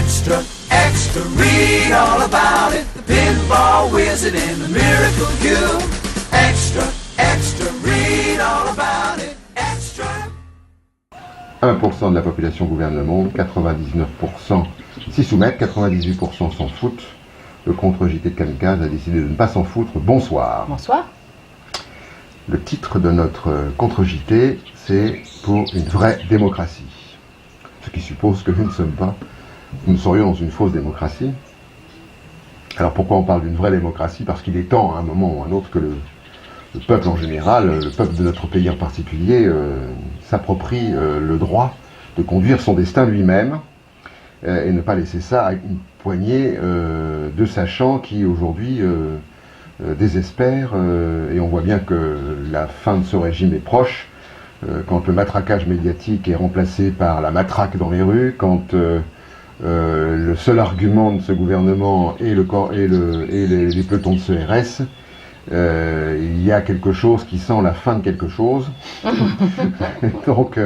Extra, extra, read all about it. The pinball wizard and the miracle cube. Extra, extra, read all about it. Extra. 1% de la population gouverne le monde, 99% s'y soumettent, 98% s'en foutent. Le contre-JT de Kamikaze a décidé de ne pas s'en foutre. Bonsoir. Bonsoir. Le titre de notre contre-JT, c'est « Pour une vraie démocratie ». Ce qui suppose que nous serions dans une fausse démocratie. Alors pourquoi on parle d'une vraie démocratie? Parce qu'il est temps, à un moment ou à un autre, que le peuple en général, le peuple de notre pays en particulier, s'approprie le droit de conduire son destin lui-même et ne pas laisser ça à une poignée de sachants qui aujourd'hui désespèrent, et on voit bien que la fin de ce régime est proche, quand le matraquage médiatique est remplacé par la matraque dans les rues, quand le seul argument de ce gouvernement est les pelotons de CRS, il y a quelque chose qui sent la fin de quelque chose. Donc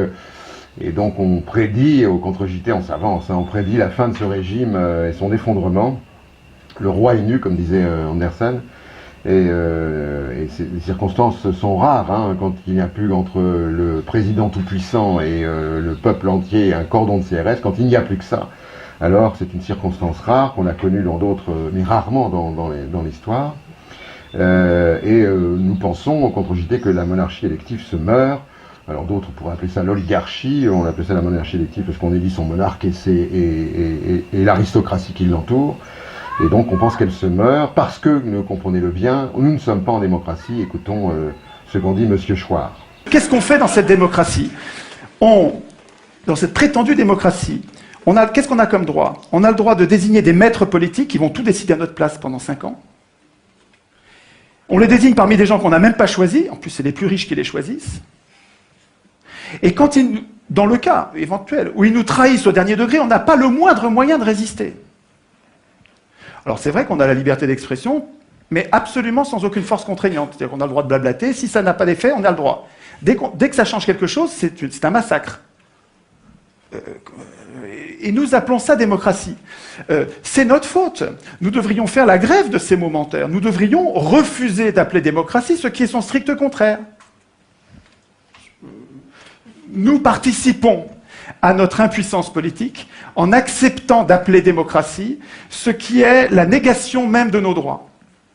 on prédit, au contre-JT on s'avance, on prédit la fin de ce régime et son effondrement. Le roi est nu, comme disait Anderson, et les circonstances sont rares, quand il n'y a plus entre le président tout-puissant et le peuple entier un cordon de CRS, quand il n'y a plus que ça. Alors c'est une circonstance rare qu'on a connue dans d'autres, mais rarement dans l'histoire. Nous pensons au contre-JT que la monarchie élective se meurt. Alors d'autres pourraient appeler ça l'oligarchie, on appelle ça la monarchie élective parce qu'on élit son monarque et l'aristocratie qui l'entoure. Et donc on pense qu'elle se meurt parce que, comprenez-le bien, nous ne sommes pas en démocratie. Écoutons ce qu'en dit Monsieur Chouard. Qu'est-ce qu'on fait dans cette démocratie? Dans cette prétendue démocratie, qu'est-ce qu'on a comme droit? On a le droit de désigner des maîtres politiques qui vont tout décider à notre place pendant 5 ans. On les désigne parmi des gens qu'on n'a même pas choisis, en plus c'est les plus riches qui les choisissent. Et quand dans le cas éventuel où ils nous trahissent au dernier degré, on n'a pas le moindre moyen de résister. Alors c'est vrai qu'on a la liberté d'expression, mais absolument sans aucune force contraignante. C'est-à-dire qu'on a le droit de blablater, si ça n'a pas d'effet, on a le droit. Dès que ça change quelque chose, c'est un massacre. Et nous appelons ça démocratie. C'est notre faute. Nous devrions faire la grève de ces momentaires. Nous devrions refuser d'appeler démocratie ce qui est son strict contraire. Nous participons à notre impuissance politique en acceptant d'appeler démocratie ce qui est la négation même de nos droits.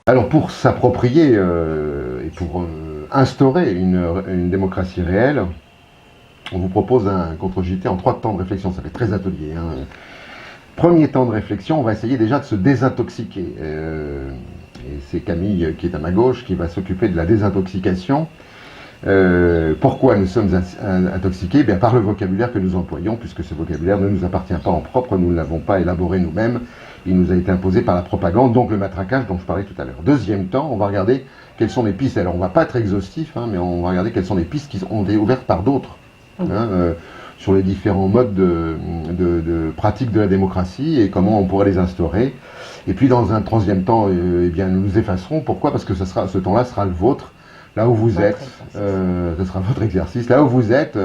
Alors pour s'approprier et pour instaurer une démocratie réelle, on vous propose un contre-JT en 3 temps de réflexion, ça fait 13 ateliers. Premier temps de réflexion, on va essayer déjà de se désintoxiquer. Et c'est Camille qui est à ma gauche qui va s'occuper de la désintoxication. Pourquoi nous sommes intoxiqués? Bien, par le vocabulaire que nous employons, puisque ce vocabulaire ne nous appartient pas en propre, nous ne l'avons pas élaboré nous-mêmes, il nous a été imposé par la propagande, donc le matraquage dont je parlais tout à l'heure. Deuxième temps, on va regarder quelles sont les pistes, alors on ne va pas être exhaustif, mais on va regarder quelles sont les pistes qui ont été ouvertes par d'autres, sur les différents modes de pratique de la démocratie et comment on pourrait les instaurer. Et puis dans un troisième temps, eh bien, nous nous effacerons. Pourquoi? Parce que ce temps-là sera le vôtre. Là où vous êtes, ce sera votre exercice, là où vous êtes,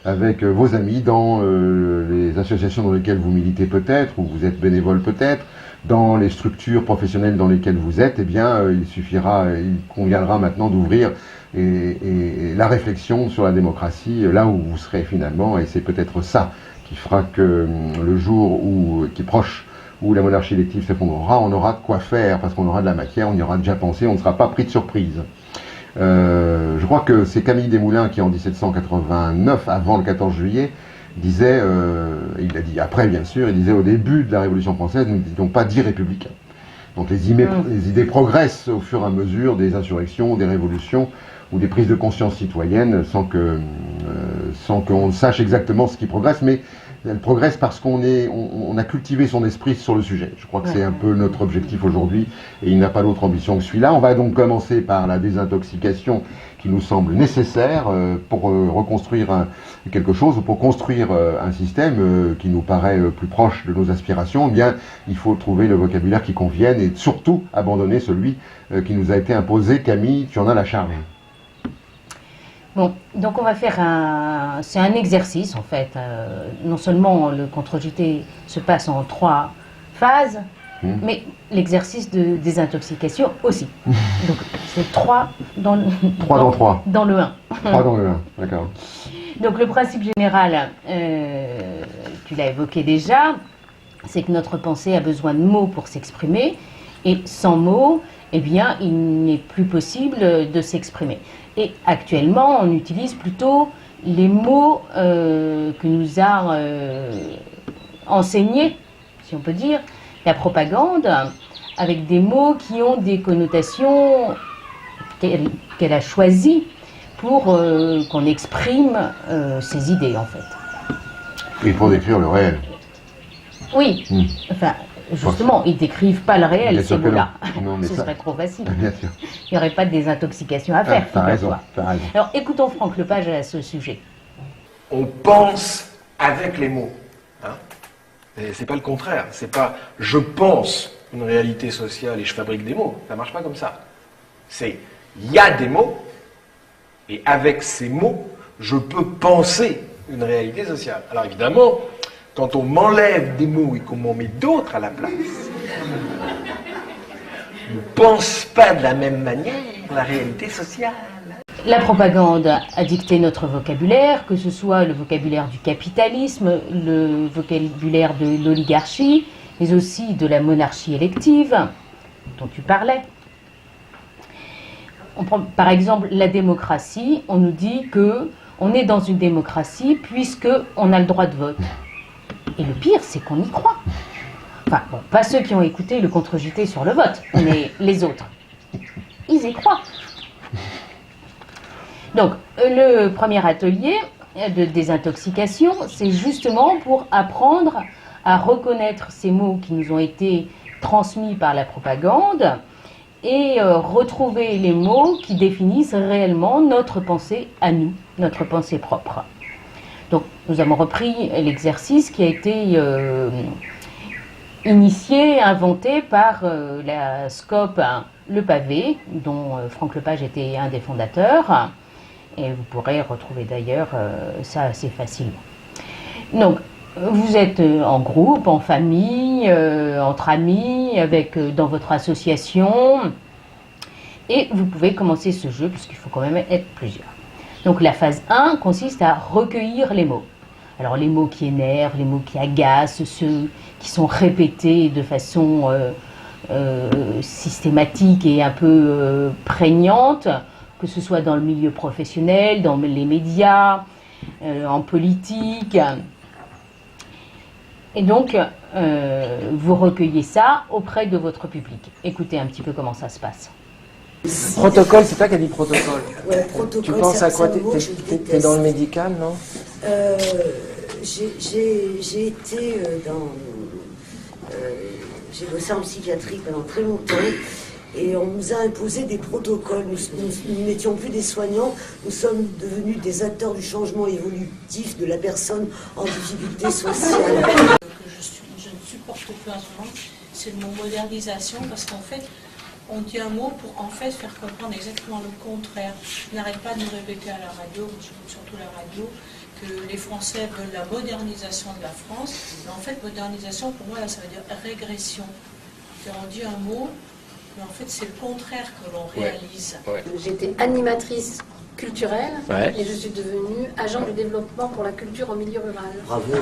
avec vos amis, dans les associations dans lesquelles vous militez peut-être, ou vous êtes bénévole peut-être, dans les structures professionnelles dans lesquelles vous êtes, eh bien, il conviendra maintenant d'ouvrir la réflexion sur la démocratie, là où vous serez finalement, et c'est peut-être ça qui fera que le jour qui est proche, où la monarchie élective s'effondrera, on aura de quoi faire, parce qu'on aura de la matière, on y aura déjà pensé, on ne sera pas pris de surprise. Je crois que c'est Camille Desmoulins qui en 1789, avant le 14 juillet, disait, il l'a dit après bien sûr, il disait au début de la Révolution française, nous n'étions pas 10 républicains. Donc les idées progressent au fur et à mesure des insurrections, des révolutions ou des prises de conscience citoyennes sans qu'on sache exactement ce qui progresse, mais elle progresse parce on a cultivé son esprit sur le sujet. Je crois que c'est un peu notre objectif aujourd'hui et il n'a pas d'autre ambition que celui-là. On va donc commencer par la désintoxication qui nous semble nécessaire pour reconstruire quelque chose, pour construire un système qui nous paraît plus proche de nos aspirations. Eh bien, il faut trouver le vocabulaire qui convienne et surtout abandonner celui qui nous a été imposé. Camille, tu en as la charge. Bon, donc on va faire c'est un exercice en fait. Non seulement le contre-JT se passe en 3 phases, mais l'exercice de désintoxication aussi. Donc c'est 3 dans le 3 dans 3. Dans le 1. 3 dans le 1, d'accord. Donc le principe général, tu l'as évoqué déjà, c'est que notre pensée a besoin de mots pour s'exprimer, et sans mots, eh bien, il n'est plus possible de s'exprimer. Et actuellement, on utilise plutôt les mots que nous a enseignés, si on peut dire, la propagande, avec des mots qui ont des connotations qu'elle a choisies pour qu'on exprime ses idées, en fait. Et pour décrire le réel. Oui, enfin, justement, ils ne décrivent pas le réel, ces mots-là. Ce serait trop facile. Bien sûr. Il n'y aurait pas de désintoxication à faire. T'as raison, t'as raison. Alors, écoutons Franck Lepage à ce sujet. On pense avec les mots. Hein, c'est pas le contraire. C'est pas je pense une réalité sociale et je fabrique des mots. Ça marche pas comme ça. C'est il y a des mots et avec ces mots, je peux penser une réalité sociale. Alors évidemment, quand on m'enlève des mots et qu'on m'en met d'autres à la place, on ne pense pas de la même manière la réalité sociale. La propagande a dicté notre vocabulaire, que ce soit le vocabulaire du capitalisme, le vocabulaire de l'oligarchie, mais aussi de la monarchie élective, dont tu parlais. On prend par exemple la démocratie, on nous dit qu'on est dans une démocratie puisqu'on a le droit de vote. Et le pire, c'est qu'on y croit. Enfin, bon, pas ceux qui ont écouté le contre-JT sur le vote, mais les autres. Ils y croient. Donc, le premier atelier de désintoxication, c'est justement pour apprendre à reconnaître ces mots qui nous ont été transmis par la propagande et retrouver les mots qui définissent réellement notre pensée à nous, notre pensée propre. Donc, nous avons repris l'exercice qui a été initié, inventé par la SCOP Le Pavé, dont Franck Lepage était un des fondateurs. Et vous pourrez retrouver d'ailleurs ça assez facilement. Donc, vous êtes en groupe, en famille, entre amis, dans votre association. Et vous pouvez commencer ce jeu, puisqu'il faut quand même être plusieurs. Donc la phase 1 consiste à recueillir les mots. Alors les mots qui énervent, les mots qui agacent, ceux qui sont répétés de façon systématique et un peu prégnante, que ce soit dans le milieu professionnel, dans les médias, en politique. Et donc, vous recueillez ça auprès de votre public. Écoutez un petit peu comment ça se passe. Protocole, c'est toi qui as dit protocole. Ouais, protocole. Tu penses à quoi? T'es dans le médical. médical, non? J'ai été j'ai bossé en psychiatrie pendant très longtemps et on nous a imposé des protocoles. Nous n'étions plus des soignants, nous sommes devenus des acteurs du changement évolutif de la personne en difficulté sociale. Je ne supporte plus en ce moment, c'est le mot modernisation, parce qu'en fait, on dit un mot pour en fait faire comprendre exactement le contraire. Je n'arrête pas de nous répéter à la radio, surtout la radio, que les Français veulent la modernisation de la France. Mais en fait, modernisation, pour moi, là, ça veut dire régression. On dit un mot, mais en fait, c'est le contraire que l'on réalise. Ouais. J'étais animatrice culturelle et je suis devenue agent de développement pour la culture au milieu rural. Bravo.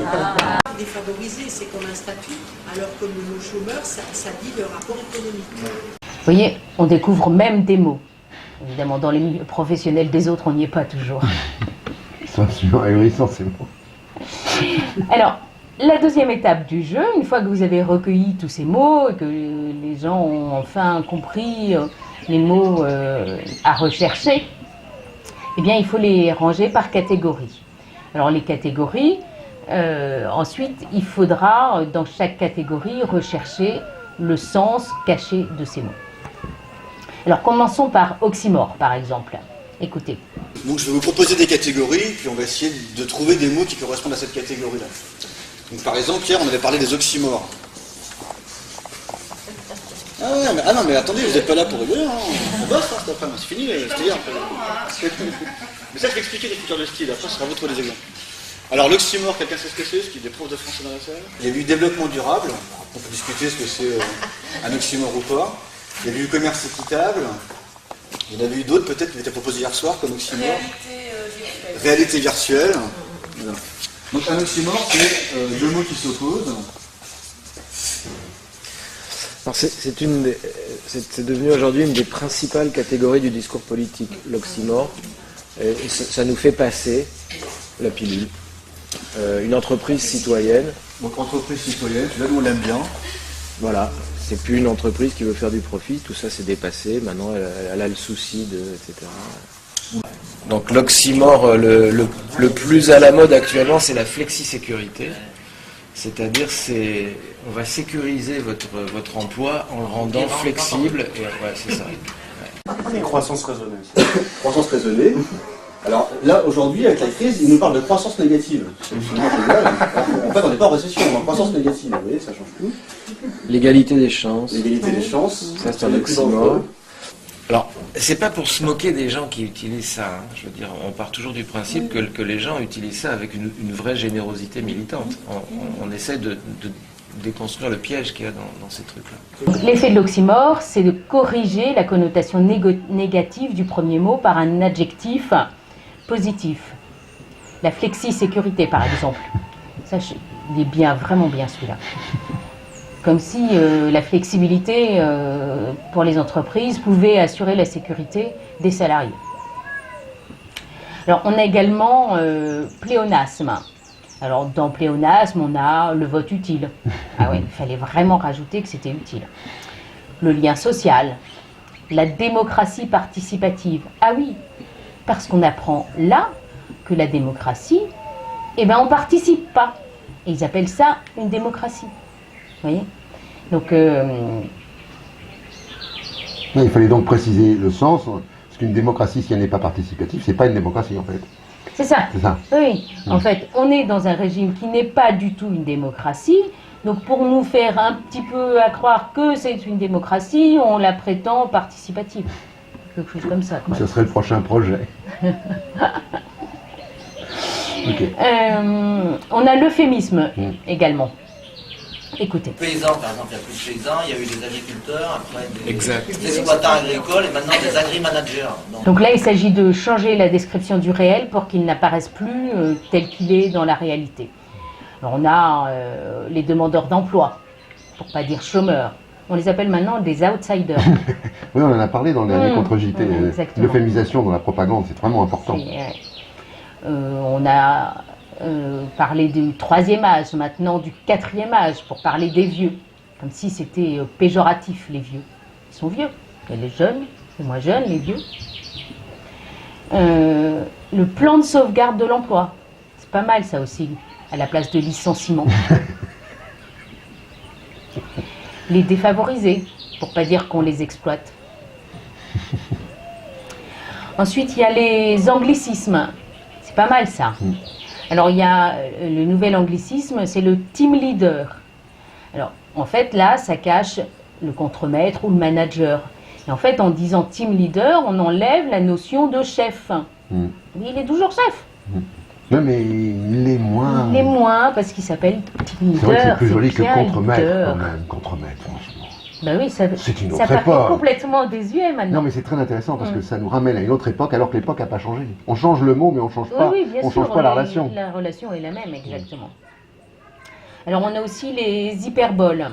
Défavorisé, c'est comme un statut, alors que le mot chômeur, ça dit le rapport économique. Vous voyez, on découvre même des mots. Évidemment, dans les milieux professionnels des autres, on n'y est pas toujours. Ils sont absolument ahurissants, ces mots. Alors, la deuxième étape du jeu, une fois que vous avez recueilli tous ces mots et que les gens ont enfin compris les mots à rechercher, eh bien, il faut les ranger par catégorie. Alors, les catégories, ensuite, il faudra, dans chaque catégorie, rechercher le sens caché de ces mots. Alors, commençons par oxymore, par exemple. Écoutez. Donc, je vais vous proposer des catégories, puis on va essayer de trouver des mots qui correspondent à cette catégorie-là. Donc, par exemple, hier, on avait parlé des oxymores. Ah non, mais attendez, vous n'êtes pas là pour rigoler, hein. On bosse, hein, cet après-midi, c'est fini, je te dis. Mais ça, je vais expliquer les critères de style. Après, ce sera à vous de trouver des exemples. Alors, l'oxymore, quelqu'un sait ce que c'est? Est-ce qu'il y a des profs de français dans la salle? Il y a eu développement durable. On peut discuter ce que c'est un oxymore ou pas. Il y a eu commerce équitable. Il y en avait eu d'autres, peut-être, qui étaient proposés hier soir comme oxymore. Réalité virtuelle. Voilà. Donc, un oxymore, c'est deux mots qui s'opposent. Alors c'est devenu aujourd'hui une des principales catégories du discours politique, l'oxymore. Et ça nous fait passer la pilule. Une entreprise citoyenne. Donc entreprise citoyenne, là nous on l'aime bien. Voilà, c'est plus une entreprise qui veut faire du profit, tout ça c'est dépassé, maintenant elle a le souci de, etc. Donc l'oxymore le plus à la mode actuellement, c'est la flexi-sécurité. C'est-à-dire, on va sécuriser votre emploi en le rendant flexible. Et, ouais, c'est ça. Ouais. Croissance raisonnée. Croissance raisonnée. Alors là, aujourd'hui, avec la crise, il nous parle de croissance négative. En fait, on n'est pas en récession, on est en croissance négative. Vous voyez, ça change tout. L'égalité des chances. L'égalité des chances. Ça, c'est un oxymore. Alors, c'est pas pour se moquer des gens qui utilisent ça. Hein. Je veux dire, on part toujours du principe que les gens utilisent ça avec une vraie générosité militante. On essaie de déconstruire le piège qu'il y a dans ces trucs-là. L'effet de l'oxymore, c'est de corriger la connotation négative du premier mot par un adjectif positif. La flexi-sécurité, par exemple. Ça, il est bien, vraiment bien celui-là. Comme si la flexibilité pour les entreprises pouvait assurer la sécurité des salariés. Alors, on a également pléonasme. Alors, dans pléonasme, on a le vote utile. Ah oui, il fallait vraiment rajouter que c'était utile. Le lien social, la démocratie participative. Ah oui, parce qu'on apprend là que la démocratie, eh ben, on ne participe pas. Et ils appellent ça une démocratie. Vous voyez? Donc, il fallait donc préciser le sens, parce qu'une démocratie, si elle n'est pas participative, c'est pas une démocratie en fait. C'est ça. C'est ça. Oui. En fait, on est dans un régime qui n'est pas du tout une démocratie. Donc, pour nous faire un petit peu à croire que c'est une démocratie, on la prétend participative. Quelque chose comme ça. Quoi. Ça serait le prochain projet. Okay. On a l'euphémisme également. Écoutez. Paysans, par exemple, il n'y a plus de paysans, il y a eu des agriculteurs, après des exploitants agricoles et maintenant des agri-managers. Donc là, il s'agit de changer la description du réel pour qu'il n'apparaisse plus tel qu'il est dans la réalité. Alors on a les demandeurs d'emploi, pour ne pas dire chômeurs. On les appelle maintenant des outsiders. Oui, on en a parlé dans les contre-JT. L'euphémisation dans la propagande, c'est vraiment important. On a parlé du troisième âge, maintenant du quatrième âge, pour parler des vieux. Comme si c'était péjoratif, les vieux. Ils sont vieux. Il y a les jeunes, les moins jeunes, les vieux. Le plan de sauvegarde de l'emploi. C'est pas mal ça aussi, à la place de licenciement. Les défavorisés, pour pas dire qu'on les exploite. Ensuite, il y a les anglicismes. C'est pas mal ça. Alors, il y a le nouvel anglicisme, c'est le team leader. Alors, en fait, là, ça cache le contremaître ou le manager. Et en fait, en disant team leader, on enlève la notion de chef. Il est toujours chef. Non, mais il est moins... Il est moins, parce qu'il s'appelle team leader. C'est vrai que c'est plus joli que contremaître, quand même. Contremaître, franchement. Ben oui, ça paraît complètement désuet maintenant. Non, mais c'est très intéressant parce que ça nous ramène à une autre époque alors que l'époque n'a pas changé. On change le mot, mais on ne change pas, change pas la relation. La relation est la même, exactement. Alors, on a aussi les hyperboles.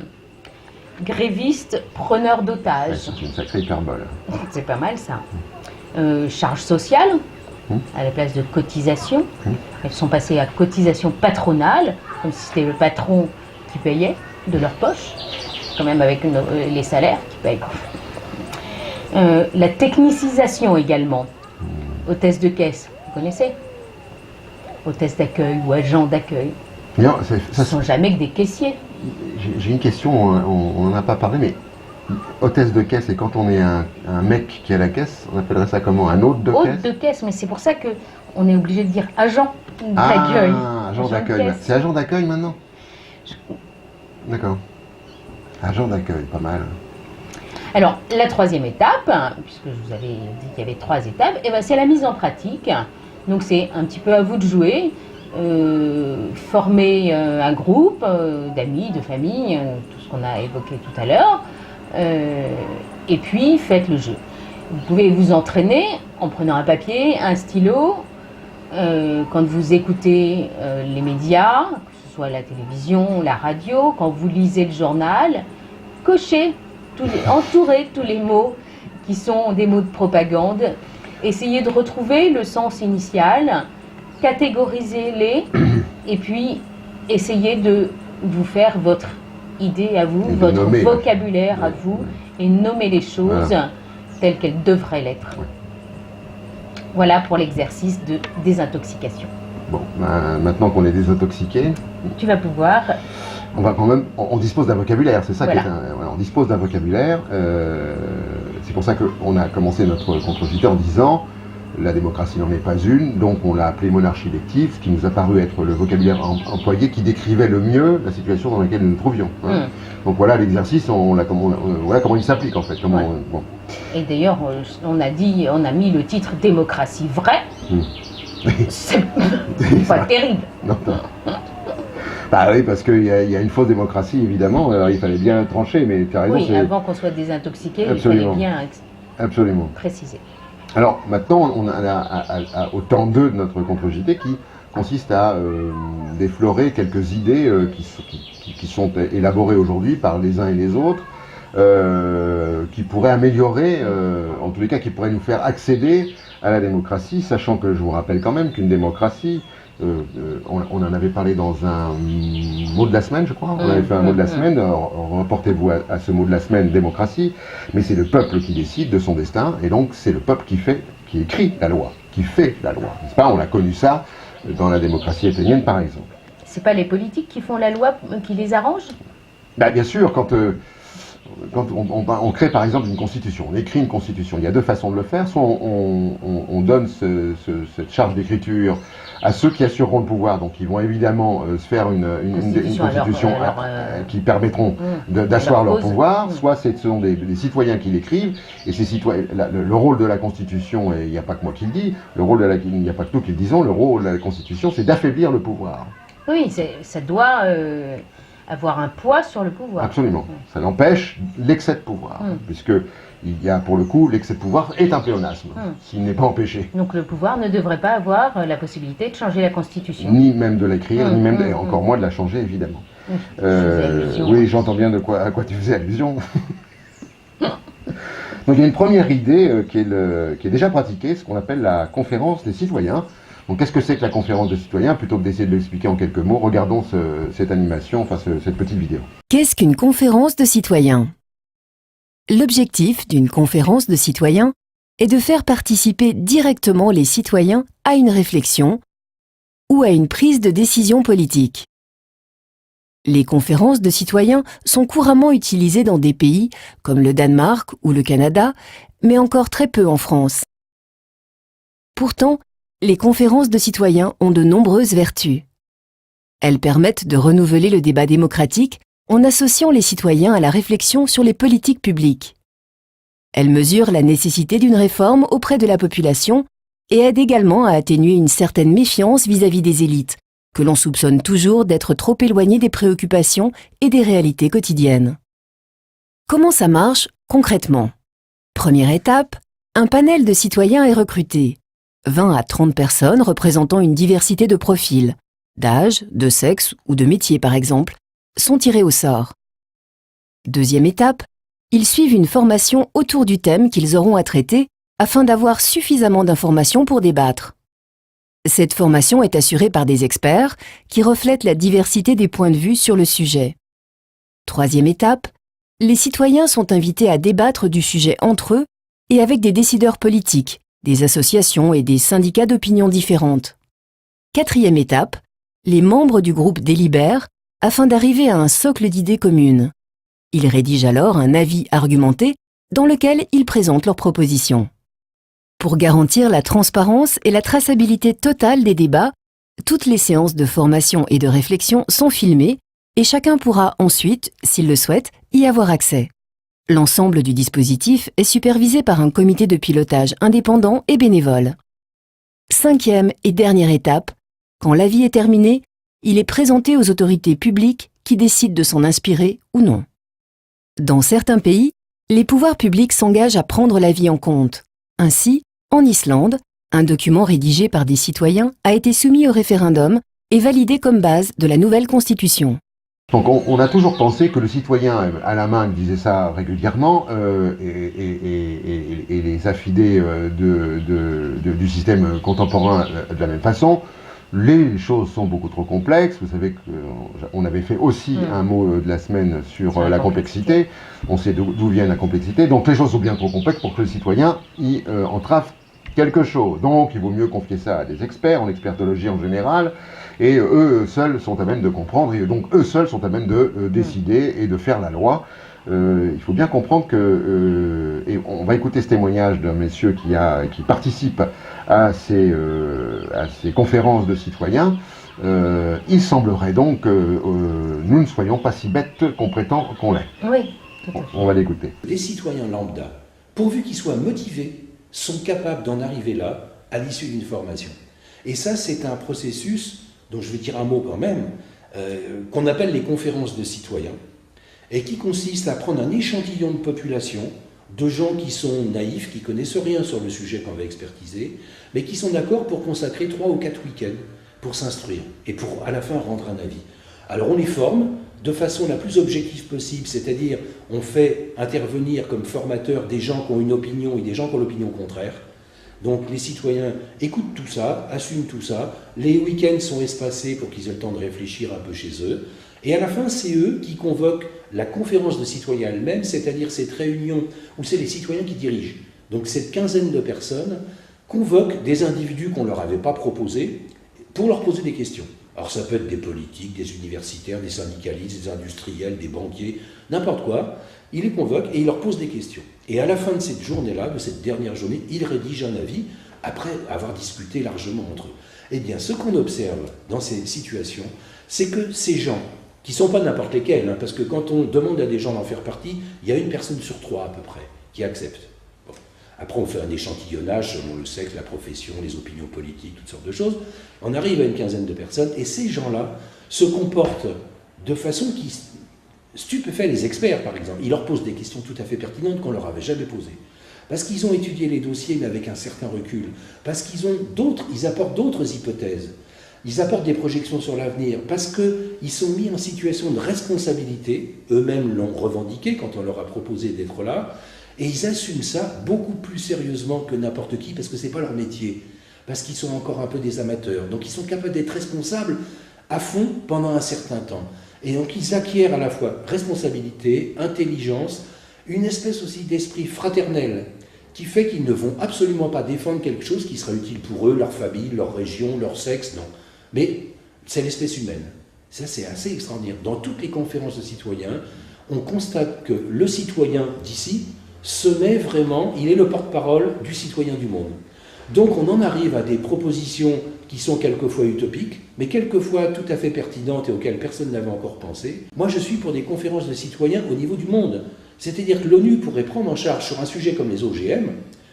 Grévistes, preneurs d'otages. Ouais, c'est une sacrée hyperbole. C'est pas mal, ça. Charge sociale, à la place de cotisation. Elles sont passées à cotisation patronale, comme si c'était le patron qui payait de leur poche. Quand même avec les salaires qui payent. La technicisation également. Hôtesse de caisse, vous connaissez? Hôtesse d'accueil ou agent d'accueil. Ce ne sont jamais que des caissiers. J'ai une question, on n'en a pas parlé, mais hôtesse de caisse, et quand on est un mec qui est à la caisse, on appellerait ça comment? Un hôte de caisse? Hôte de caisse, mais c'est pour ça qu'on est obligé de dire agent d'accueil. Ah, agent d'accueil. C'est agent d'accueil maintenant? D'accord. Agent d'accueil, pas mal. Alors, la troisième étape, puisque je vous avais dit qu'il y avait 3 étapes, c'est la mise en pratique Donc c'est un petit peu à vous de jouer, former un groupe d'amis, de famille, tout ce qu'on a évoqué tout à l'heure, et puis faites le jeu. Vous pouvez vous entraîner en prenant un papier, un stylo, quand vous écoutez les médias, que ce soit la télévision, la radio, quand vous lisez le journal, cochez, entourez tous les mots qui sont des mots de propagande, essayez de retrouver le sens initial, catégorisez-les et puis essayez de vous faire votre idée à vous, votre vocabulaire à vous et nommer les choses telles qu'elles devraient l'être. Voilà pour l'exercice de désintoxication. Bon, maintenant qu'on est désintoxiqué, tu vas pouvoir... On dispose d'un vocabulaire, c'est ça voilà. On dispose d'un vocabulaire. C'est pour ça qu'on a commencé notre contre-JT en disant la démocratie n'en est pas une, donc on l'a appelée monarchie élective, ce qui nous a paru être le vocabulaire employé qui décrivait le mieux la situation dans laquelle nous nous trouvions. Donc voilà l'exercice, voilà comment il s'applique en fait. Bon. Et d'ailleurs, on a mis le titre démocratie vraie. C'est pas terrible. Non. Bah oui, parce qu'il y a une fausse démocratie, évidemment. Alors, il fallait bien trancher, mais tu as raison. Oui, avant qu'on soit désintoxiqué, il fallait bien préciser. Alors, maintenant, on a au temps 2 de notre contre-JT qui consiste à déflorer quelques idées qui sont élaborées aujourd'hui par les uns et les autres, qui pourraient améliorer, en tous les cas, qui pourraient nous faire accéder à la démocratie, sachant que je vous rappelle quand même qu'une démocratie, on en avait parlé dans un mot de la semaine, je crois. On avait fait un mot de la semaine. Reportez-vous à ce mot de la semaine, démocratie. Mais c'est le peuple qui décide de son destin, et donc c'est le peuple qui écrit la loi, qui fait la loi. N'est-ce pas ? On a connu ça dans la démocratie athénienne, par exemple. C'est pas les politiques qui font la loi, qui les arrangent ? Bah, bien sûr, quand on crée par exemple une constitution, on écrit une constitution, il y a deux façons de le faire. Soit on donne cette charge d'écriture à ceux qui assureront le pouvoir, donc ils vont évidemment se faire une constitution qui permettront d'asseoir leur pouvoir, soit ce sont des citoyens qui l'écrivent, et ces citoyens, le rôle de la constitution, et il n'y a pas que moi qui le dis, il n'y a pas que nous qui le disons, le rôle de la constitution c'est d'affaiblir le pouvoir. Oui, ça doit avoir un poids sur le pouvoir. Absolument. Ça l'empêche l'excès de pouvoir, puisque il y a pour le coup l'excès de pouvoir est un pléonasme, s'il n'est pas empêché. Donc le pouvoir ne devrait pas avoir la possibilité de changer la Constitution. Ni même de l'écrire, ni même encore moins de la changer, évidemment. Oui, j'entends bien à quoi tu faisais allusion. Donc il y a une première idée qui est déjà pratiquée, ce qu'on appelle la conférence des citoyens. Donc qu'est-ce que c'est que la conférence des citoyens ? Plutôt que d'essayer de l'expliquer en quelques mots, regardons cette animation, cette petite vidéo. Qu'est-ce qu'une conférence de citoyens ? L'objectif d'une conférence de citoyens est de faire participer directement les citoyens à une réflexion ou à une prise de décision politique. Les conférences de citoyens sont couramment utilisées dans des pays comme le Danemark ou le Canada, mais encore très peu en France. Pourtant, les conférences de citoyens ont de nombreuses vertus. Elles permettent de renouveler le débat démocratique en associant les citoyens à la réflexion sur les politiques publiques. Elles mesurent la nécessité d'une réforme auprès de la population et aident également à atténuer une certaine méfiance vis-à-vis des élites, que l'on soupçonne toujours d'être trop éloignées des préoccupations et des réalités quotidiennes. Comment ça marche concrètement ? Première étape, un panel de citoyens est recruté. 20 à 30 personnes représentant une diversité de profils, d'âge, de sexe ou de métier par exemple, sont tirés au sort. Deuxième étape, ils suivent une formation autour du thème qu'ils auront à traiter afin d'avoir suffisamment d'informations pour débattre. Cette formation est assurée par des experts qui reflètent la diversité des points de vue sur le sujet. Troisième étape, les citoyens sont invités à débattre du sujet entre eux et avec des décideurs politiques, des associations et des syndicats d'opinions différentes. Quatrième étape, les membres du groupe délibèrent afin d'arriver à un socle d'idées communes. Ils rédigent alors un avis argumenté dans lequel ils présentent leurs propositions. Pour garantir la transparence et la traçabilité totale des débats, toutes les séances de formation et de réflexion sont filmées et chacun pourra ensuite, s'il le souhaite, y avoir accès. L'ensemble du dispositif est supervisé par un comité de pilotage indépendant et bénévole. 5e et dernière étape, quand l'avis est terminé, il est présenté aux autorités publiques qui décident de s'en inspirer ou non. Dans certains pays, les pouvoirs publics s'engagent à prendre l'avis en compte. Ainsi, en Islande, un document rédigé par des citoyens a été soumis au référendum et validé comme base de la nouvelle constitution. Donc on a toujours pensé que le citoyen à la main disait ça régulièrement et les affidés du système contemporain de la même façon. Les choses sont beaucoup trop complexes. Vous savez qu'on avait fait aussi un mot de la semaine sur la complexité. On sait d'où vient la complexité. Donc les choses sont bien trop complexes pour que le citoyen y entrave quelque chose. Donc il vaut mieux confier ça à des experts, en expertologie en général, et eux seuls sont à même de comprendre, et donc eux seuls sont à même de décider et de faire la loi. Il faut bien comprendre que, et on va écooter ce témoignage d'un monsieur qui participe à ces conférences de citoyens. Il semblerait donc que nous ne soyons pas si bêtes qu'on prétend qu'on l'est. Oui, tout à fait. On va l'écouter. Les citoyens lambda, pourvu qu'ils soient motivés, sont capables d'en arriver là à l'issue d'une formation. Et ça, c'est un processus, dont je vais dire un mot quand même, qu'on appelle les conférences de citoyens, et qui consiste à prendre un échantillon de population, de gens qui sont naïfs, qui connaissent rien sur le sujet qu'on va expertiser, mais qui sont d'accord pour consacrer 3 ou 4 week-ends pour s'instruire, et pour à la fin rendre un avis. Alors on les forme de façon la plus objective possible, c'est-à-dire on fait intervenir comme formateurs des gens qui ont une opinion et des gens qui ont l'opinion contraire. Donc les citoyens écoutent tout ça, assument tout ça, les week-ends sont espacés pour qu'ils aient le temps de réfléchir un peu chez eux, et à la fin c'est eux qui convoquent la conférence de citoyens elle-même, c'est-à-dire cette réunion où c'est les citoyens qui dirigent. Donc cette quinzaine de personnes convoquent des individus qu'on ne leur avait pas proposés pour leur poser des questions. Alors ça peut être des politiques, des universitaires, des syndicalistes, des industriels, des banquiers, n'importe quoi. Ils les convoquent et ils leur posent des questions. Et à la fin de cette journée-là, de cette dernière journée, ils rédigent un avis après avoir discuté largement entre eux. Eh bien, ce qu'on observe dans ces situations, c'est que ces gens, qui ne sont pas n'importe lesquels, parce que quand on demande à des gens d'en faire partie, il y a 1 personne sur 3 à peu près qui accepte. Bon. Après, on fait un échantillonnage selon le sexe, la profession, les opinions politiques, toutes sortes de choses. On arrive à une quinzaine de personnes, et ces gens-là se comportent de façon qui stupéfait les experts, par exemple. Ils leur posent des questions tout à fait pertinentes qu'on ne leur avait jamais posées. Parce qu'ils ont étudié les dossiers, mais avec un certain recul. Parce ils apportent d'autres hypothèses. Ils apportent des projections sur l'avenir. Parce qu'ils sont mis en situation de responsabilité. Eux-mêmes l'ont revendiqué quand on leur a proposé d'être là. Et ils assument ça beaucoup plus sérieusement que n'importe qui, parce que ce n'est pas leur métier. Parce qu'ils sont encore un peu des amateurs. Donc ils sont capables d'être responsables à fond pendant un certain temps. Et donc ils acquièrent à la fois responsabilité, intelligence, une espèce aussi d'esprit fraternel qui fait qu'ils ne vont absolument pas défendre quelque chose qui sera utile pour eux, leur famille, leur région, leur sexe, non. Mais c'est l'espèce humaine. Ça, c'est assez extraordinaire. Dans toutes les conférences de citoyens, on constate que le citoyen d'ici se met vraiment, il est le porte-parole du citoyen du monde. Donc on en arrive à des propositions qui sont quelquefois utopiques, mais quelquefois tout à fait pertinentes et auxquelles personne n'avait encore pensé. Moi je suis pour des conférences de citoyens au niveau du monde. C'est-à-dire que l'ONU pourrait prendre en charge sur un sujet comme les OGM,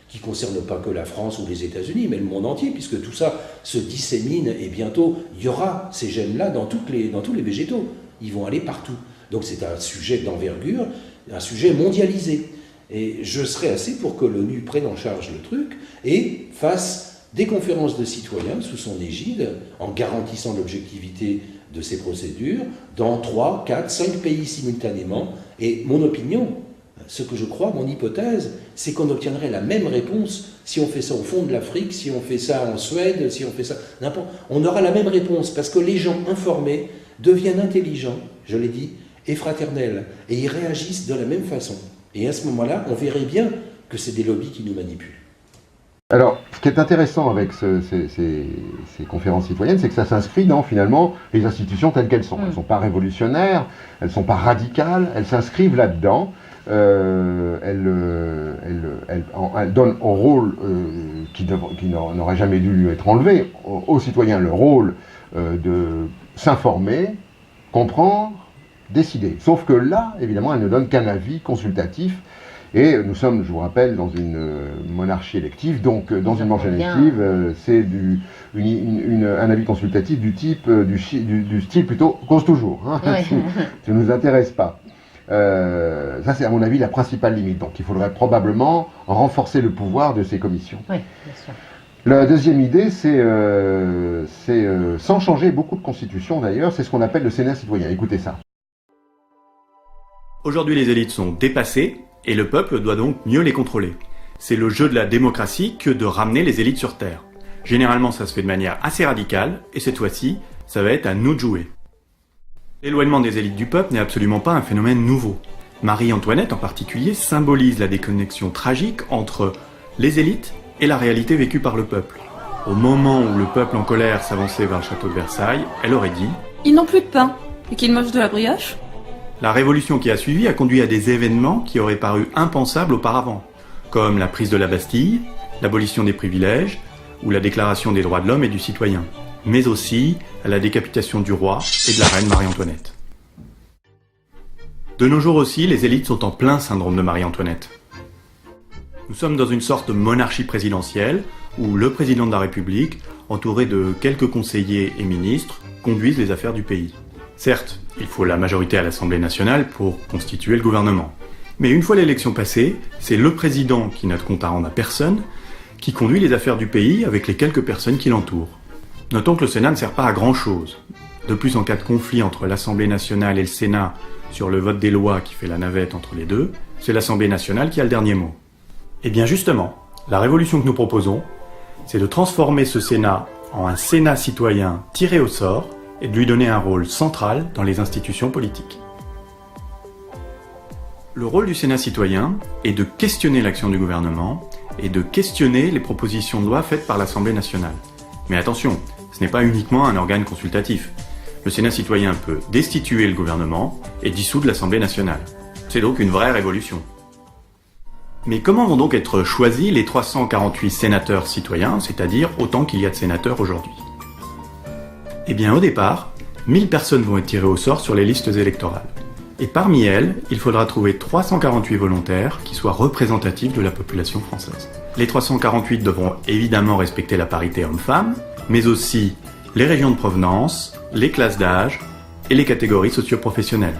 qui ne concerne pas que la France ou les États-Unis, mais le monde entier, puisque tout ça se dissémine et bientôt il y aura ces gènes-là dans tous les végétaux. Ils vont aller partout. Donc c'est un sujet d'envergure, un sujet mondialisé. Et je serais assez pour que l'ONU prenne en charge le truc et fasse des conférences de citoyens sous son égide, en garantissant l'objectivité de ces procédures, dans 3, 4, 5 pays simultanément. Et mon opinion, ce que je crois, mon hypothèse, c'est qu'on obtiendrait la même réponse si on fait ça au fond de l'Afrique, si on fait ça en Suède, si on fait ça n'importe. On aura la même réponse, parce que les gens informés deviennent intelligents, je l'ai dit, et fraternels, et ils réagissent de la même façon. Et à ce moment-là, on verrait bien que c'est des lobbies qui nous manipulent. Alors, ce qui est intéressant avec ces conférences citoyennes, c'est que ça s'inscrit dans, finalement, les institutions telles qu'elles sont. Elles ne sont pas révolutionnaires, elles ne sont pas radicales, elles s'inscrivent là-dedans. Elles donnent au rôle qui n'aurait jamais dû lui être enlevé, aux citoyens le rôle de s'informer, comprendre, décider. Sauf que là, évidemment, elles ne donnent qu'un avis consultatif Et nous sommes, je vous rappelle, dans une monarchie élective, donc dans une monarchie élective, c'est un avis consultatif du type, du style plutôt cause toujours, hein, ça ne nous intéresse pas. Ça c'est à mon avis la principale limite, donc il faudrait probablement renforcer le pouvoir de ces commissions. Oui, bien sûr. La deuxième idée, c'est sans changer beaucoup de constitutions d'ailleurs, c'est ce qu'on appelle le Sénat citoyen. Écoutez ça. Aujourd'hui, les élites sont dépassées et le peuple doit donc mieux les contrôler. C'est le jeu de la démocratie que de ramener les élites sur Terre. Généralement, ça se fait de manière assez radicale et cette fois-ci, ça va être à nous de jouer. L'éloignement des élites du peuple n'est absolument pas un phénomène nouveau. Marie-Antoinette en particulier symbolise la déconnexion tragique entre les élites et la réalité vécue par le peuple. Au moment où le peuple en colère s'avançait vers le château de Versailles, elle aurait dit « Ils n'ont plus de pain, et qu'ils mangent de la brioche ?» La révolution qui a suivi a conduit à des événements qui auraient paru impensables auparavant, comme la prise de la Bastille, l'abolition des privilèges, ou la déclaration des droits de l'homme et du citoyen, mais aussi à la décapitation du roi et de la reine Marie-Antoinette. De nos jours aussi, les élites sont en plein syndrome de Marie-Antoinette. Nous sommes dans une sorte de monarchie présidentielle où le président de la République, entouré de quelques conseillers et ministres, conduisent les affaires du pays. Certes, il faut la majorité à l'Assemblée nationale pour constituer le gouvernement. Mais une fois l'élection passée, c'est le président qui n'a de compte à rendre à personne, qui conduit les affaires du pays avec les quelques personnes qui l'entourent. Notons que le Sénat ne sert pas à grand chose. De plus, en cas de conflit entre l'Assemblée nationale et le Sénat sur le vote des lois qui fait la navette entre les deux, c'est l'Assemblée nationale qui a le dernier mot. Et bien justement, la révolution que nous proposons, c'est de transformer ce Sénat en un Sénat citoyen tiré au sort et de lui donner un rôle central dans les institutions politiques. Le rôle du Sénat citoyen est de questionner l'action du gouvernement et de questionner les propositions de loi faites par l'Assemblée nationale. Mais attention, ce n'est pas uniquement un organe consultatif. Le Sénat citoyen peut destituer le gouvernement et dissoudre l'Assemblée nationale. C'est donc une vraie révolution. Mais comment vont donc être choisis les 348 sénateurs citoyens, c'est-à-dire autant qu'il y a de sénateurs aujourd'hui? Eh bien au départ, 1000 personnes vont être tirées au sort sur les listes électorales. Et parmi elles, il faudra trouver 348 volontaires qui soient représentatifs de la population française. Les 348 devront évidemment respecter la parité homme-femme, mais aussi les régions de provenance, les classes d'âge et les catégories socio-professionnelles.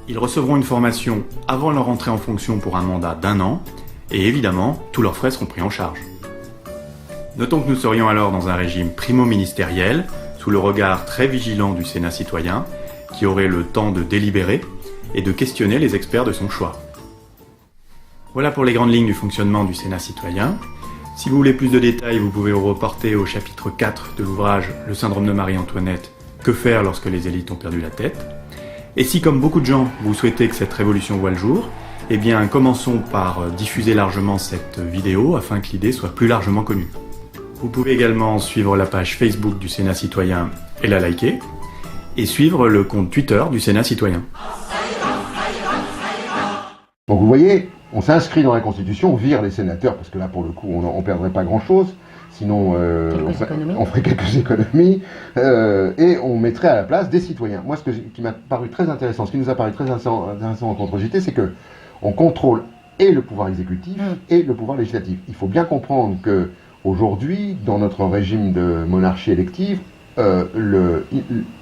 Ils recevront une formation avant leur entrée en fonction pour un mandat d'1 an, et évidemment, tous leurs frais seront pris en charge. Notons que nous serions alors dans un régime primo-ministériel, sous le regard très vigilant du Sénat citoyen, qui aurait le temps de délibérer et de questionner les experts de son choix. Voilà pour les grandes lignes du fonctionnement du Sénat citoyen. Si vous voulez plus de détails, vous pouvez vous reporter au chapitre 4 de l'ouvrage « Le syndrome de Marie-Antoinette, que faire lorsque les élites ont perdu la tête ?» Et si, comme beaucoup de gens, vous souhaitez que cette révolution voie le jour, eh bien, commençons par diffuser largement cette vidéo afin que l'idée soit plus largement connue. Vous pouvez également suivre la page Facebook du Sénat citoyen et la liker, et suivre le compte Twitter du Sénat citoyen. Donc vous voyez, on s'inscrit dans la Constitution, on vire les sénateurs, parce que là, pour le coup, on ne perdrait pas grand-chose. Sinon, on ferait quelques économies, et on mettrait à la place des citoyens. Moi, qui m'a paru très intéressant, ce qui nous a paru très intéressant en contre-JT, c'est que on contrôle et le pouvoir exécutif et le pouvoir législatif. Il faut bien comprendre que aujourd'hui, dans notre régime de monarchie élective,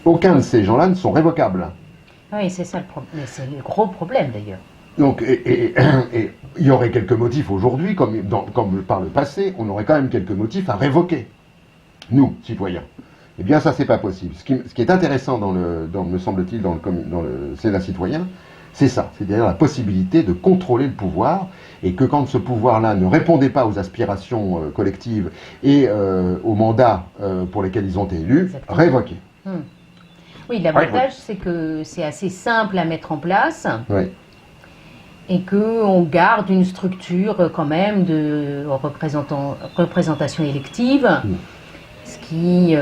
aucun de ces gens-là ne sont révocables. Oui, c'est ça le problème. Mais c'est le gros problème d'ailleurs. Donc, et il y aurait quelques motifs aujourd'hui, comme par le passé, on aurait quand même quelques motifs à révoquer, nous, citoyens. Eh bien, ça, c'est pas possible. Ce qui est intéressant, me semble-t-il, dans le Sénat citoyen, c'est ça, c'est-à-dire la possibilité de contrôler le pouvoir, et que quand ce pouvoir-là ne répondait pas aux aspirations collectives et aux mandats pour lesquels ils ont été élus, révoquer. Oui, l'avantage, c'est que c'est assez simple à mettre en place. Oui. Et qu'on garde une structure quand même de représentation élective, ce qui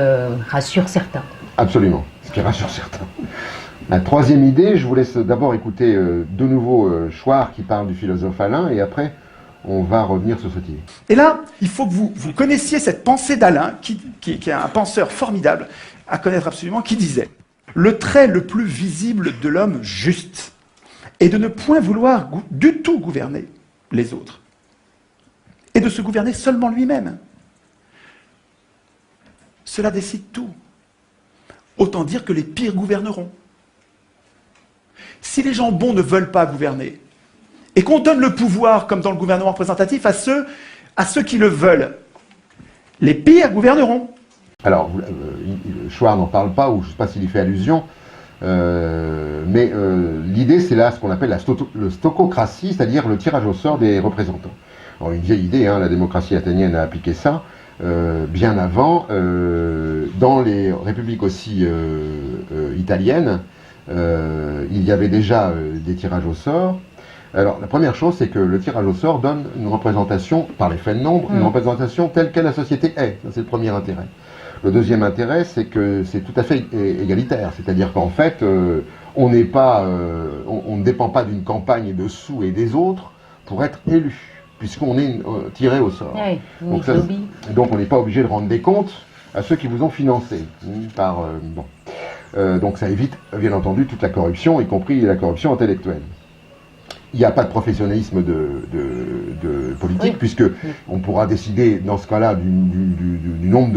rassure certains. Absolument, ce qui rassure certains. La troisième idée, je vous laisse d'abord écouter de nouveau Chouard qui parle du philosophe Alain, et après on va revenir sur ce thème. Et là, il faut que vous connaissiez cette pensée d'Alain, qui est un penseur formidable, à connaître absolument, qui disait « Le trait le plus visible de l'homme juste et de ne point vouloir du tout gouverner les autres, et de se gouverner seulement lui-même. Cela décide tout. Autant dire que les pires gouverneront. Si les gens bons ne veulent pas gouverner, et qu'on donne le pouvoir, comme dans le gouvernement représentatif, à ceux qui le veulent, les pires gouverneront. Alors, Chouard n'en parle pas, ou je ne sais pas s'il y fait allusion, mais l'idée, c'est là ce qu'on appelle la stococratie, c'est-à-dire le tirage au sort des représentants. Alors, une vieille idée, hein, la démocratie athénienne a appliqué ça bien avant. Dans les républiques aussi italiennes, il y avait déjà des tirages au sort. Alors, la première chose, c'est que le tirage au sort donne une représentation, par l'effet de nombre, une représentation telle que la société est. Ça, c'est le premier intérêt. Le deuxième intérêt, c'est que c'est tout à fait égalitaire. C'est-à-dire qu'en fait, on ne dépend pas d'une campagne de sous et des autres pour être élu, puisqu'on est tiré au sort. Oui, donc, on n'est pas obligé de rendre des comptes à ceux qui vous ont financé. Donc, ça évite, bien entendu, toute la corruption, y compris la corruption intellectuelle. Il n'y a pas de professionnalisme de politique, puisque on pourra décider, dans ce cas-là, du nombre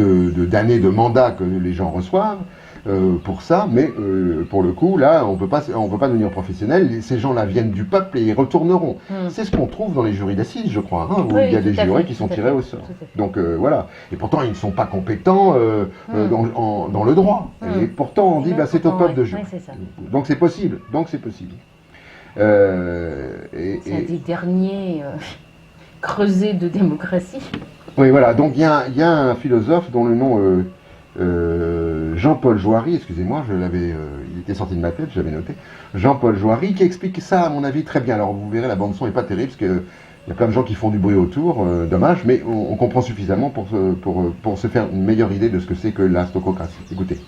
d'années de mandat que les gens reçoivent pour ça, mais pour le coup, là, on peut pas devenir professionnel. Ces gens-là viennent du peuple et ils retourneront. C'est ce qu'on trouve dans les jurys d'assises, je crois, hein, où il y a des jurés qui sont tirés au sort. Donc voilà. Et pourtant, ils ne sont pas compétents dans le droit. Et pourtant, on dit, c'est au peuple de juger. Donc c'est possible. C'est un des derniers creusets de démocratie. Oui, voilà. Donc il y a un philosophe dont le nom Jean-Paul Joary, excusez-moi, il était sorti de ma tête, je l'avais noté. Jean-Paul Joary qui explique ça, à mon avis, très bien. Alors vous verrez, la bande son est pas terrible parce que il y a plein de gens qui font du bruit autour, dommage, mais on comprend suffisamment pour se faire une meilleure idée de ce que c'est que la stococratie. Écoutez.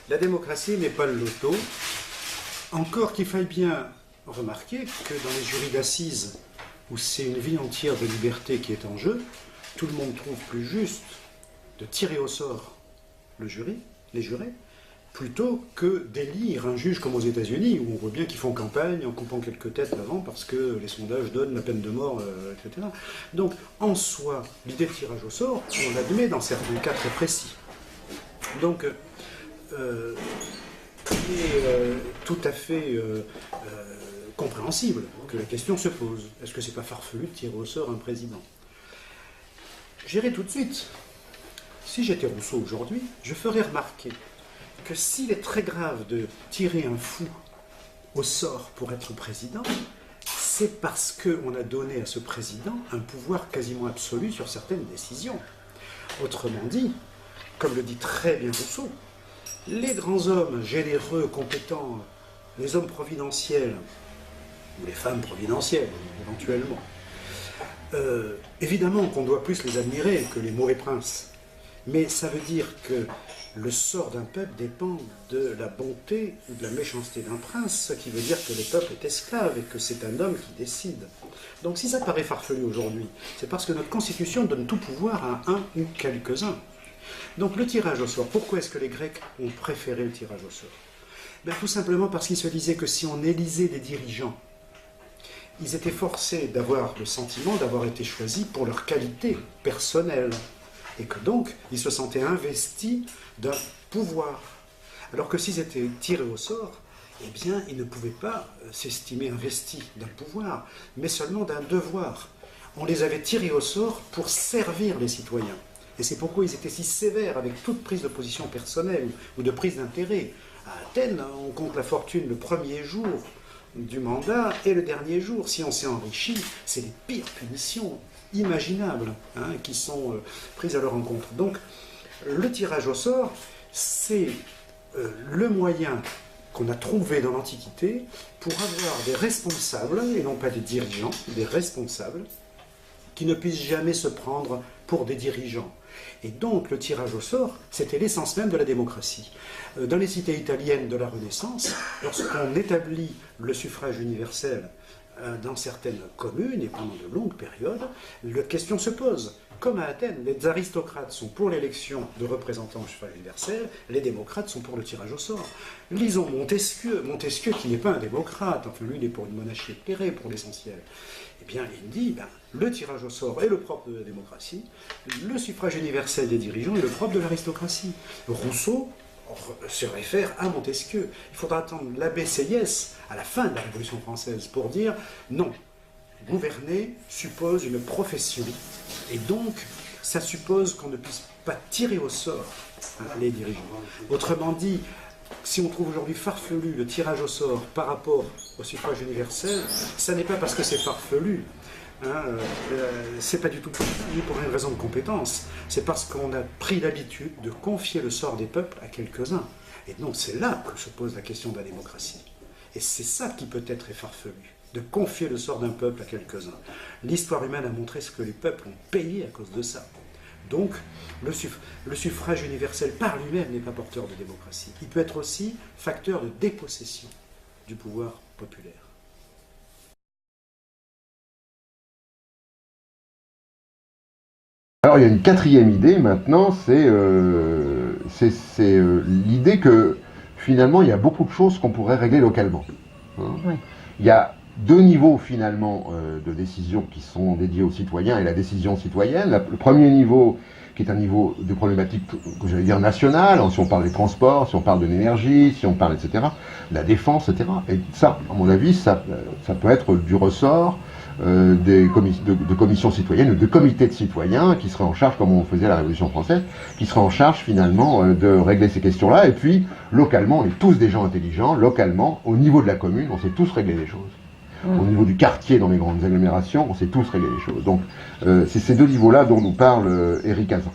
La démocratie n'est pas le loto, encore qu'il faille bien remarquer que dans les jurys d'assises, où c'est une vie entière de liberté qui est en jeu, tout le monde trouve plus juste de tirer au sort les jurés, plutôt que d'élire un juge comme aux États-Unis, où on voit bien qu'ils font campagne en coupant quelques têtes avant parce que les sondages donnent la peine de mort, etc. Donc, en soi, l'idée de tirage au sort, on l'admet dans certains cas très précis. Donc, il est tout à fait compréhensible que la question se pose. Est-ce que c'est pas farfelu de tirer au sort un président? J'irai tout de suite. Si j'étais Rousseau aujourd'hui, je ferais remarquer que s'il est très grave de tirer un fou au sort pour être président, c'est parce qu'on a donné à ce président un pouvoir quasiment absolu sur certaines décisions. Autrement dit, comme le dit très bien Rousseau, les grands hommes généreux, compétents, les hommes providentiels, ou les femmes providentielles, éventuellement, évidemment qu'on doit plus les admirer que les mauvais princes. Mais ça veut dire que le sort d'un peuple dépend de la bonté ou de la méchanceté d'un prince, ce qui veut dire que le peuple est esclave et que c'est un homme qui décide. Donc si ça paraît farfelu aujourd'hui, c'est parce que notre Constitution donne tout pouvoir à un ou quelques-uns. Donc le tirage au sort, pourquoi est-ce que les Grecs ont préféré le tirage au sort? Tout simplement parce qu'ils se disaient que si on élisait des dirigeants, ils étaient forcés d'avoir le sentiment d'avoir été choisis pour leur qualité personnelle. Et que donc, ils se sentaient investis d'un pouvoir. Alors que s'ils étaient tirés au sort, eh bien, ils ne pouvaient pas s'estimer investis d'un pouvoir, mais seulement d'un devoir. On les avait tirés au sort pour servir les citoyens. Et c'est pourquoi ils étaient si sévères avec toute prise de position personnelle ou de prise d'intérêt. À Athènes, on compte la fortune le premier jour du mandat et le dernier jour. Si on s'est enrichi, c'est les pires punitions imaginables qui sont prises à leur encontre. Donc, le tirage au sort, c'est le moyen qu'on a trouvé dans l'Antiquité pour avoir des responsables, et non pas des dirigeants, des responsables, qui ne puissent jamais se prendre pour des dirigeants. Et donc, le tirage au sort, c'était l'essence même de la démocratie. Dans les cités italiennes de la Renaissance, lorsqu'on établit le suffrage universel dans certaines communes et pendant de longues périodes, la question se pose. Comme à Athènes, les aristocrates sont pour l'élection de représentants au suffrage universel, les démocrates sont pour le tirage au sort. Lisons Montesquieu, Montesquieu qui n'est pas un démocrate, enfin lui il est pour une monarchie éclairée pour l'essentiel. Eh bien il dit, le tirage au sort est le propre de la démocratie, le suffrage universel des dirigeants est le propre de l'aristocratie. Rousseau se réfère à Montesquieu. Il faudra attendre l'abbé Sieyès à la fin de la Révolution française pour dire non. Gouverner suppose une profession, et donc ça suppose qu'on ne puisse pas tirer au sort les dirigeants. Autrement dit, si on trouve aujourd'hui farfelu le tirage au sort par rapport au suffrage universel, ça n'est pas parce que c'est farfelu, c'est pas du tout pour une raison de compétence, c'est parce qu'on a pris l'habitude de confier le sort des peuples à quelques-uns. Et non, c'est là que se pose la question de la démocratie. Et c'est ça qui peut être farfelu, de confier le sort d'un peuple à quelques-uns. L'histoire humaine a montré ce que les peuples ont payé à cause de ça. Donc, le suffrage universel par lui-même n'est pas porteur de démocratie. Il peut être aussi facteur de dépossession du pouvoir populaire. Alors il y a une quatrième idée maintenant, c'est l'idée que finalement il y a beaucoup de choses qu'on pourrait régler localement. Oui. Il y a deux niveaux finalement de décision qui sont dédiés aux citoyens et la décision citoyenne. Le premier niveau qui est un niveau de problématique que j'allais dire nationale, si on parle des transports, si on parle de l'énergie, si on parle etc., la défense, etc. Et ça, à mon avis, ça peut être du ressort de commissions citoyennes ou de comités de citoyens qui seraient en charge, comme on faisait à la Révolution française, qui seraient en charge finalement de régler ces questions-là. Et puis, localement, on est tous des gens intelligents. Localement, au niveau de la commune, on sait tous régler les choses. Au niveau du quartier, dans les grandes agglomérations, on sait tous régler les choses. Donc, c'est ces deux niveaux-là dont nous parle Éric Hazan.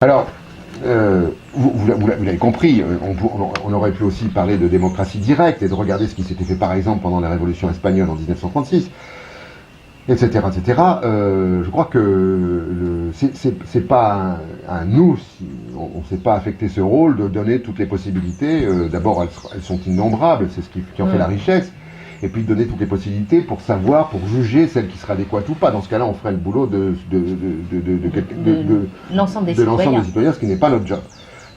Alors, vous l'avez compris, on aurait pu aussi parler de démocratie directe et de regarder ce qui s'était fait par exemple pendant la Révolution espagnole en 1936, etc., etc. Je crois que c'est pas à nous, on ne s'est pas affecté ce rôle de donner toutes les possibilités. D'abord, elles sont innombrables, c'est ce qui en fait la richesse. Et puis de donner toutes les possibilités pour savoir, pour juger celle qui sera adéquate ou pas. Dans ce cas-là, on ferait le boulot de l'ensemble des citoyens, ce qui n'est pas notre job.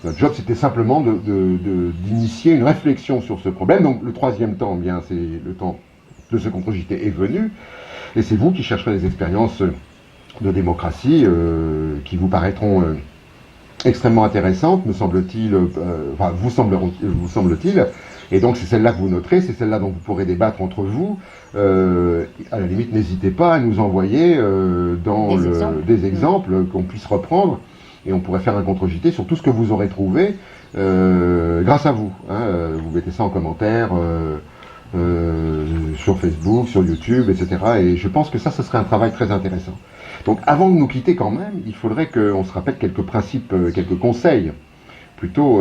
Notre job, c'était simplement d'initier une réflexion sur ce problème. Donc le troisième temps, eh bien, c'est le temps de ce contre-JT est venu, et c'est vous qui chercherez les expériences de démocratie qui vous paraîtront extrêmement intéressantes, me semble-t-il, enfin vous semble-t-il. Et donc c'est celle-là que vous noterez, c'est celle-là dont vous pourrez débattre entre vous. À la limite, n'hésitez pas à nous envoyer des exemples qu'on puisse reprendre, et on pourrait faire un contre-JT sur tout ce que vous aurez trouvé grâce à vous. Vous mettez ça en commentaire sur Facebook, sur YouTube, etc. Et je pense que ça, ce serait un travail très intéressant. Donc avant de nous quitter quand même, il faudrait qu'on se rappelle quelques principes, quelques conseils, plutôt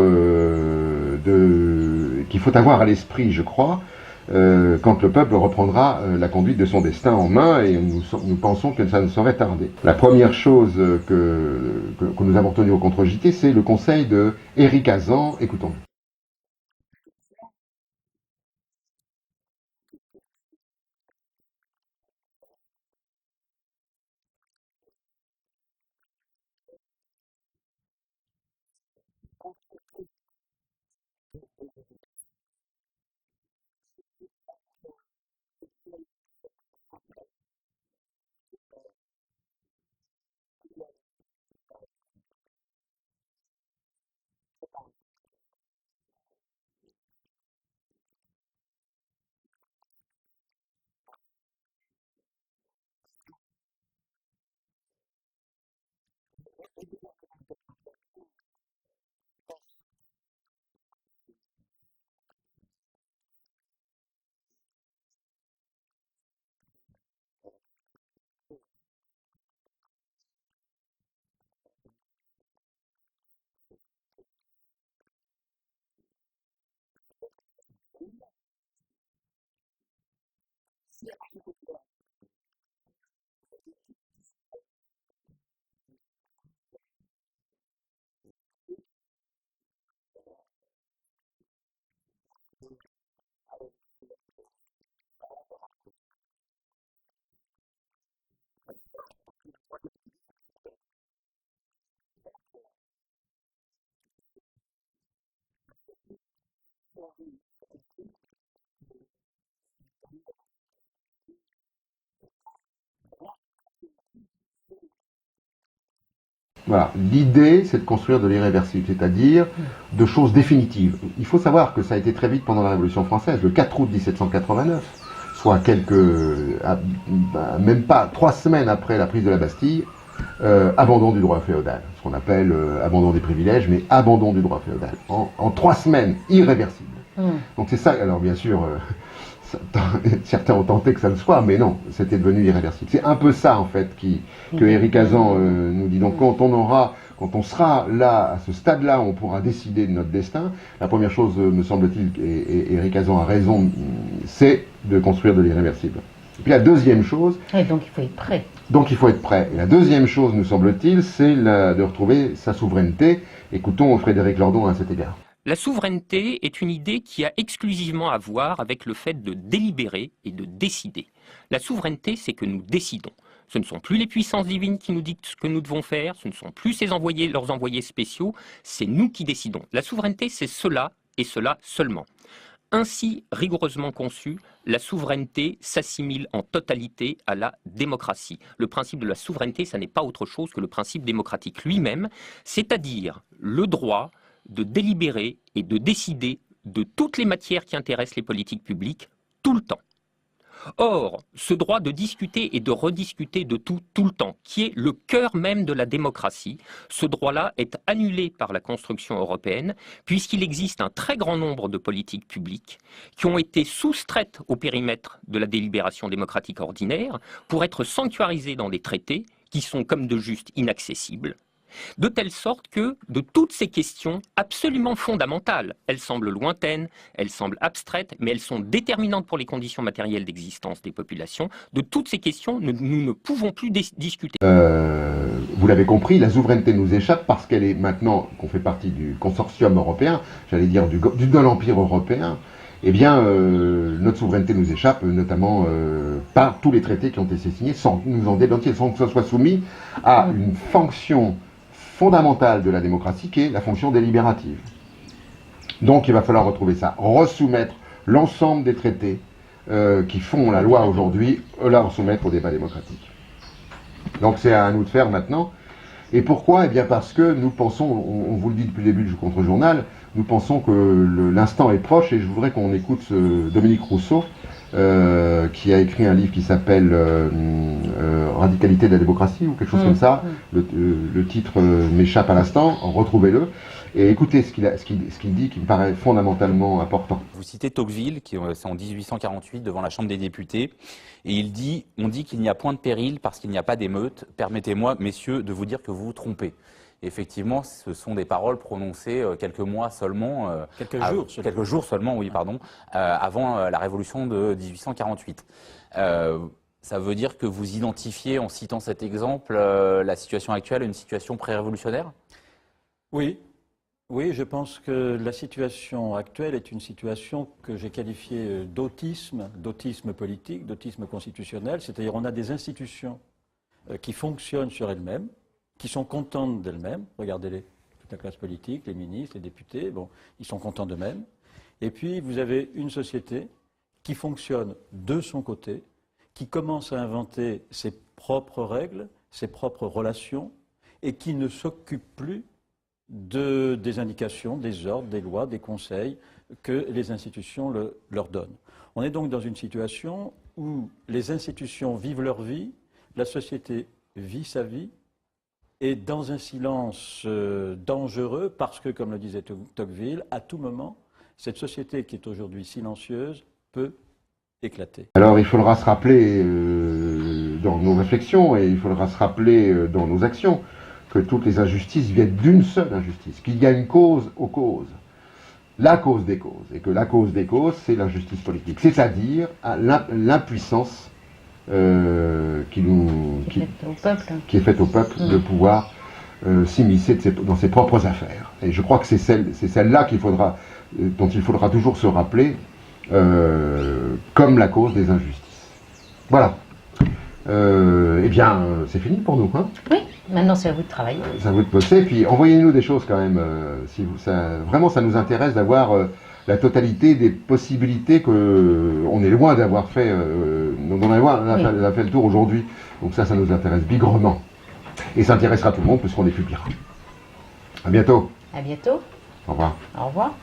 qu'il faut avoir à l'esprit, je crois, quand le peuple reprendra la conduite de son destin en main, et nous pensons que ça ne saurait tarder. La première chose que nous avons retenue au contre-JT, c'est le conseil de Éric Hazan. Écoutons. Voilà, l'idée, c'est de construire de l'irréversible, c'est-à-dire de choses définitives. Il faut savoir que ça a été très vite pendant la Révolution française, le 4 août 1789, soit même pas 3 semaines après la prise de la Bastille, abandon du droit féodal, ce qu'on appelle abandon des privilèges, mais abandon du droit féodal. En 3 semaines, irréversible. Donc c'est ça, alors bien sûr, certains ont tenté que ça le soit, mais non, c'était devenu irréversible. C'est un peu ça, en fait, que Éric Hazan nous dit. Donc quand on sera là, à ce stade-là, on pourra décider de notre destin, la première chose, me semble-t-il, et Éric Hazan a raison, c'est de construire de l'irréversible. Et puis la deuxième chose... Et donc il faut être prêt. Donc il faut être prêt. Et la deuxième chose, nous semble-t-il, c'est de retrouver sa souveraineté. Écoutons Frédéric Lordon à cet égard. La souveraineté est une idée qui a exclusivement à voir avec le fait de délibérer et de décider. La souveraineté, c'est que nous décidons. Ce ne sont plus les puissances divines qui nous dictent ce que nous devons faire, ce ne sont plus leurs envoyés spéciaux, c'est nous qui décidons. La souveraineté, c'est cela et cela seulement. Ainsi rigoureusement conçue, la souveraineté s'assimile en totalité à la démocratie. Le principe de la souveraineté, ça n'est pas autre chose que le principe démocratique lui-même, c'est-à-dire le droit de délibérer et de décider de toutes les matières qui intéressent les politiques publiques, tout le temps. Or, ce droit de discuter et de rediscuter de tout le temps, qui est le cœur même de la démocratie, ce droit-là est annulé par la construction européenne, puisqu'il existe un très grand nombre de politiques publiques qui ont été soustraites au périmètre de la délibération démocratique ordinaire pour être sanctuarisées dans des traités qui sont comme de juste inaccessibles. De telle sorte que, de toutes ces questions absolument fondamentales, elles semblent lointaines, elles semblent abstraites, mais elles sont déterminantes pour les conditions matérielles d'existence des populations, de toutes ces questions, nous ne pouvons plus discuter. Vous l'avez compris, la souveraineté nous échappe parce qu'elle est maintenant, qu'on fait partie du consortium européen, j'allais dire de l'Empire européen, eh bien, notre souveraineté nous échappe, notamment par tous les traités qui ont été signés, sans nous en démentir, sans que ce soit soumis à une fonction fondamentale de la démocratie qui est la fonction délibérative. Donc il va falloir retrouver ça, resoumettre l'ensemble des traités qui font la loi aujourd'hui, la resoumettre au débat démocratique. Donc c'est à nous de faire maintenant. Et pourquoi? Eh bien parce que nous pensons, on vous le dit depuis le début du contre-journal, nous pensons que l'instant est proche et je voudrais qu'on écoute Dominique Rousseau qui a écrit un livre qui s'appelle Radicalité de la démocratie ou quelque chose comme ça. Le titre m'échappe à l'instant, retrouvez-le. Et écoutez ce qu'il dit qui me paraît fondamentalement important. Vous citez Tocqueville, c'est en 1848 devant la Chambre des députés, et il dit « On dit qu'il n'y a point de péril parce qu'il n'y a pas d'émeute. Permettez-moi, messieurs, de vous dire que vous vous trompez. » Effectivement, ce sont des paroles prononcées quelques mois seulement, quelques jours seulement, oui, pardon, avant la Révolution de 1848. Ça veut dire que vous identifiez, en citant cet exemple, la situation actuelle à une situation pré-révolutionnaire? Oui. Oui, je pense que la situation actuelle est une situation que j'ai qualifiée d'autisme politique, d'autisme constitutionnel, c'est-à-dire on a des institutions qui fonctionnent sur elles-mêmes, qui sont contentes d'elles-mêmes, regardez-les, toute la classe politique, les ministres, les députés, bon, ils sont contents d'eux-mêmes. Et puis vous avez une société qui fonctionne de son côté, qui commence à inventer ses propres règles, ses propres relations, et qui ne s'occupe plus des indications, des ordres, des lois, des conseils que les institutions leur donnent. On est donc dans une situation où les institutions vivent leur vie, la société vit sa vie, et dans un silence dangereux, parce que, comme le disait Tocqueville, à tout moment, cette société qui est aujourd'hui silencieuse peut éclater. Alors il faudra se rappeler dans nos réflexions, et il faudra se rappeler dans nos actions, que toutes les injustices viennent d'une seule injustice, qu'il y a une cause aux causes, la cause des causes, et que la cause des causes, c'est l'injustice politique, c'est-à-dire l'impuissance qui est faite au peuple de pouvoir s'immiscer dans ses propres affaires. Et je crois que c'est celle-là dont il faudra toujours se rappeler comme la cause des injustices. Voilà. Eh bien, c'est fini pour nous, hein? Oui. Maintenant, c'est à vous de travailler. C'est à vous de bosser, puis envoyez-nous des choses quand même. Vraiment, ça nous intéresse d'avoir la totalité des possibilités qu'on est loin d'avoir fait, dont on a fait le tour aujourd'hui. Donc ça nous intéresse bigrement. Et ça intéressera tout le monde puisqu'on les publiera. À bientôt. À bientôt. Au revoir. Au revoir.